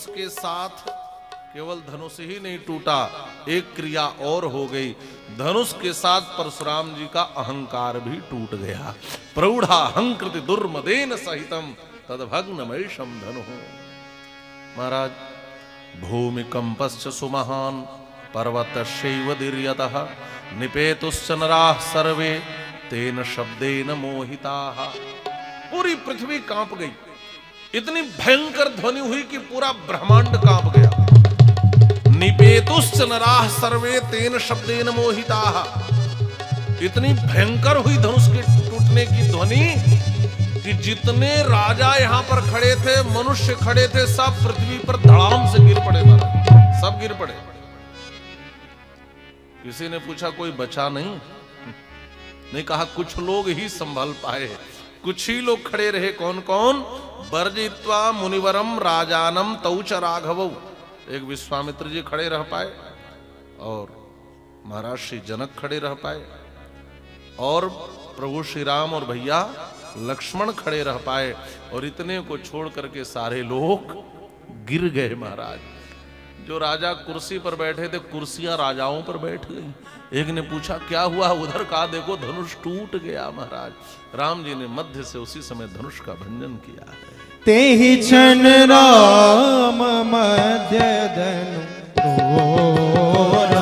धनुष के साथ केवल धनुष ही नहीं टूटा, एक क्रिया और हो गई। धनुष के साथ परशुराम जी का अहंकार भी टूट गया। प्रौढ़ा हंकृति दुर्मदेन सहितम तद्भग्नमैषम धनु। महाराज, भूमिकंपश्च सुमहान पर्वतश्चैव दीर्यतः निपेतुश्च नराः सर्वे तेन शब्देन मोहिताः। पूरी पृथ्वी कांप गई। इतनी भयंकर ध्वनि हुई कि पूरा ब्रह्मांड कांप गया। निपेतुश्च नराः सर्वे तेन शब्देन मोहिताः। इतनी भयंकर हुई धनुष के टूटने की ध्वनि कि जितने राजा यहां पर खड़े थे, मनुष्य खड़े थे, सब पृथ्वी पर धड़ाम से गिर पड़े। महाराज, सब गिर पड़े। किसी ने पूछा कोई बचा नहीं? नहीं, कहा कुछ लोग ही संभल पाए, कुछ ही लोग खड़े रहे। कौन कौन? वर्जित्वा मुनिवरम राजानम तौच राघवौ। एक विश्वामित्र जी खड़े रह पाए, और महाराज श्री जनक खड़े रह पाए, और प्रभु श्री राम और भैया लक्ष्मण खड़े रह पाए, और इतने को छोड़ करके सारे लोग गिर गए। महाराज, जो राजा कुर्सी पर बैठे थे, कुर्सियां राजाओं पर बैठ गई। एक ने पूछा क्या हुआ? उधर कहा देखो धनुष टूट गया। महाराज, राम जी ने मध्य से उसी समय धनुष का भंजन किया है। तेहि क्षण राम मध्य धनु तोरा,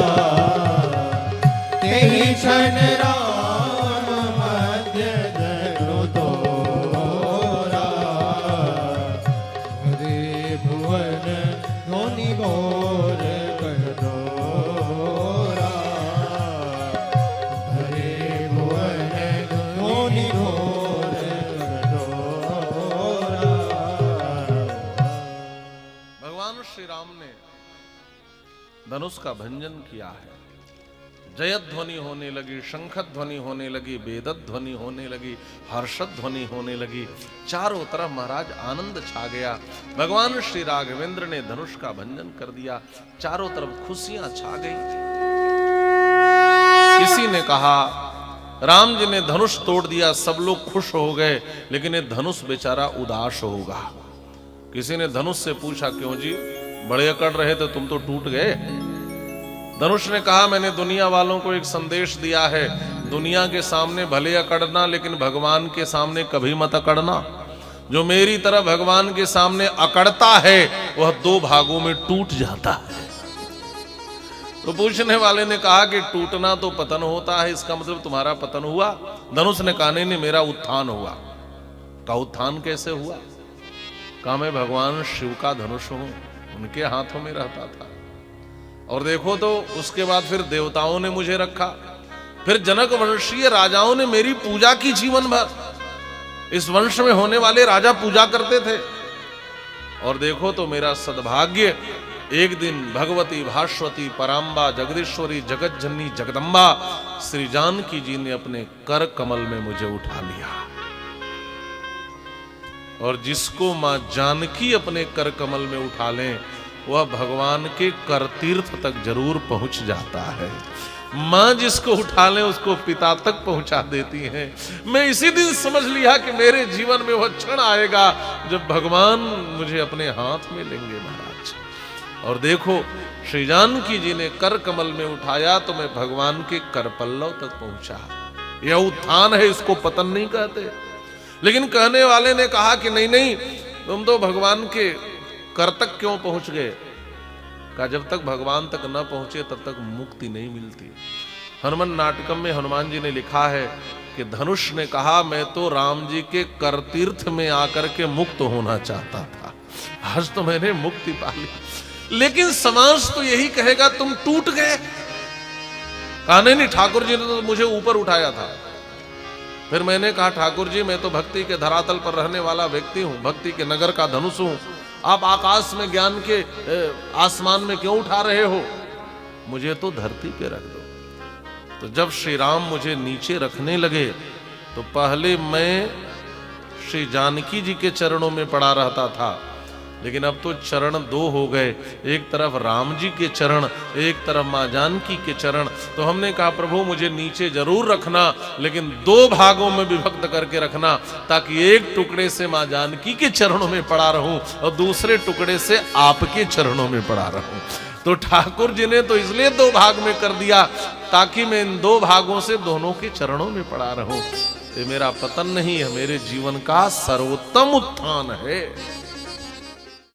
तेहि क्षण राम मध्य धनु तोरा। हरे भुवन ध्वनि घोर कह दोरा, हरे भुवन ध्वनि घोर कह दोरा। भगवान श्री राम ने धनुष का भंजन किया है। जयत ध्वनि होने लगी, शंखत ध्वनि होने लगी, वेदत ध्वनि होने लगी, हर्षत ध्वनि होने लगी। चारों तरफ महाराज आनंद छा गया। भगवान श्री राघवेंद्र ने धनुष का भंजन कर दिया। चारों तरफ खुशियां छा गई। किसी ने कहा राम जी ने धनुष तोड़ दिया, सब लोग खुश हो गए, लेकिन ये धनुष बेचारा उदास होगा। किसी ने धनुष से पूछा क्यों जी, बड़े अकड़ रहे थे, तुम तो टूट गए। धनुष ने कहा मैंने दुनिया वालों को एक संदेश दिया है, दुनिया के सामने भले अकड़ना, लेकिन भगवान के सामने कभी मत अकड़ना। जो मेरी तरह भगवान के सामने अकड़ता है वह दो भागों में टूट जाता है। तो पूछने वाले ने कहा कि टूटना तो पतन होता है, इसका मतलब तुम्हारा पतन हुआ? धनुष ने कहा नहीं, मेरा उत्थान हुआ। का उत्थान कैसे हुआ? कहा मैं भगवान शिव का धनुष हूं, उनके हाथों में रहता था। और देखो तो उसके बाद फिर देवताओं ने मुझे रखा, फिर जनक वंशीय राजाओं ने मेरी पूजा की जीवन भर। इस वंश में होने वाले राजा पूजा करते थे। और देखो तो मेरा सद्भाग्य, एक दिन भगवती भास्वती पराम्बा जगदीश्वरी जगतजननी जगदम्बा श्री जानकी जी ने अपने कर कमल में मुझे उठा लिया। और जिसको मां जानकी अपने कर कमल में उठा लें वह भगवान के कर तीर्थ तक जरूर पहुंच जाता है। मां जिसको उठा ले उसको पिता तक पहुंचा देती है। मैं इसी दिन समझ लिया कि मेरे जीवन में वह क्षण आएगा जब भगवान मुझे अपने हाथ में लेंगे महाराज। और देखो श्री जानकी जी ने कर कमल में उठाया तो मैं भगवान के कर पल्लव तक पहुंचा। यह उत्थान है, इसको पतन नहीं कहते। लेकिन कहने वाले ने कहा कि नहीं नहीं, तुम तो भगवान के कर तक क्यों पहुंच गए? कहा जब तक भगवान तक न पहुंचे तब तक मुक्ति नहीं मिलती। हनुमान नाटकम में हनुमान जी ने लिखा है कि धनुष ने कहा मैं तो राम जी के कर तीर्थ में आकर के मुक्त होना चाहता था, आज तो मैंने मुक्ति पा ली। लेकिन समाज तो यही कहेगा तुम टूट गए। कहा नहीं, ठाकुर जी ने तो मुझे ऊपर उठाया था। फिर मैंने कहा ठाकुर जी मैं तो भक्ति के धरातल पर रहने वाला व्यक्ति हूं, भक्ति के नगर का धनुष हूं, आप आकाश में ज्ञान के आसमान में क्यों उठा रहे हो? मुझे तो धरती पे रख दो। तो जब श्री राम मुझे नीचे रखने लगे तो पहले मैं श्री जानकी जी के चरणों में पड़ा रहता था, लेकिन अब तो चरण दो हो गए, एक तरफ राम जी के चरण, एक तरफ माँ जानकी के चरण। तो हमने कहा प्रभु मुझे नीचे जरूर रखना, लेकिन दो भागों में विभक्त करके रखना, ताकि एक टुकड़े से माँ जानकी के चरणों में पड़ा रहूं और दूसरे टुकड़े से आपके चरणों में पड़ा रहूं। तो ठाकुर जी ने तो इसलिए दो भाग में कर दिया ताकि मैं इन दो भागों से दोनों के चरणों में पड़ा रहूं। ये मेरा पतन नहीं है, मेरे जीवन का सर्वोत्तम उत्थान है।